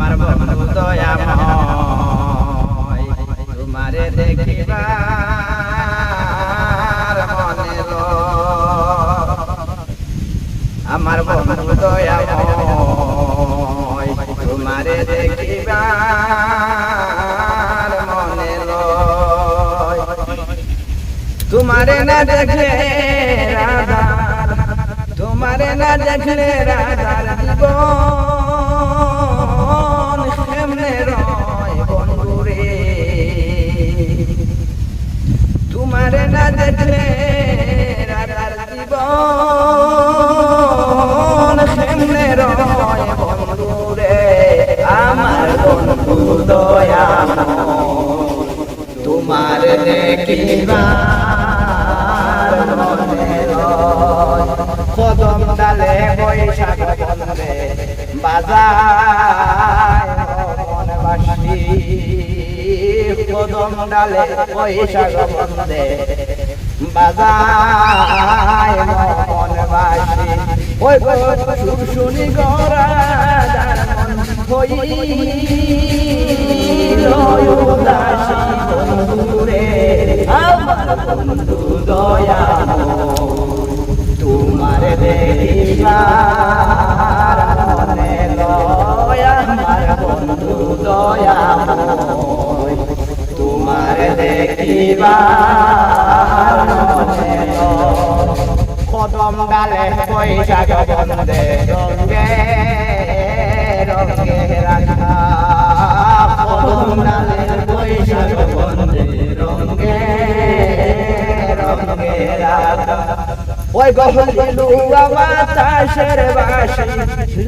আমার বন্ধু দয়াময় তোমারে দেখিবার মনে আমার বন্ধু দয়াময় তোমারে দেখিবার মনে তোমারে না দেখলে রাধা তোমারে না দেখলে রাধার জীবন কেমনে রয় বন্ধুরে তোমারে না দেখলে রাধার জীবন কেমনে রয় বন্ধুরে আমার বন্ধু দয়াময় তোমার দেখিবার মনে কদম ডালে বৈশাখ বন্ধে বাজায় মন বাসি কদম ডালে বৈশাখ বন্ধে বাজায় মন বাসি ওই শুনি গরা উদাসী বন্ধুরে আমার বন্ধু দয়াময় তোমার দেখিবার মনে আমার বন্ধু দয়াময় তোমার দেখিবার মনে কদম ডালে বৈশাখ বন্ধে রঙে রঙে রাখা কদম ডালে বৈশাখ বন্ধে রঙে রঙে রাখা ওই গহল লিলুয়া বাতাসের বাসি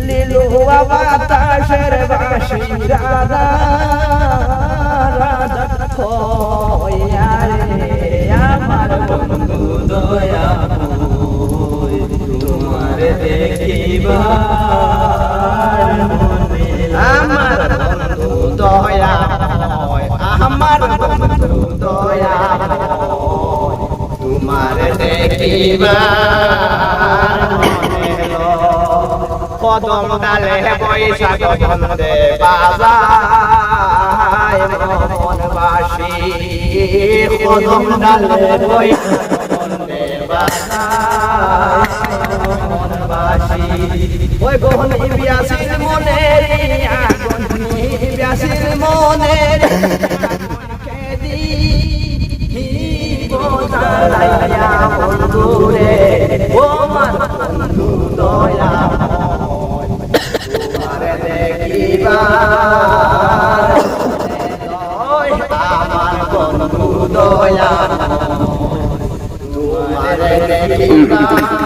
লিলুয়া বাতাসের বাসি রাধা রাধা কইয়া রে আমার বন্ধু দয়াময় তোমার দেখিবার মনে আমার বন্ধু দয়াময় আমার বন্ধু দয়াময় তোমার দেখিবার মনে কদম ডালে বৈশাখ বন্ধে বাজায় মন বাসি কদম ডালে বৈশাখ বন্ধে বাজায় মন বাসি ওই গহনি ব্যাসির মনের আগুন ব্যাসির মনের বন্ধুরে ও আমার বন্ধু দয়াময় তোমারে দেখিবার আমার বন্ধু দয়াময় তোমারে দেখিবার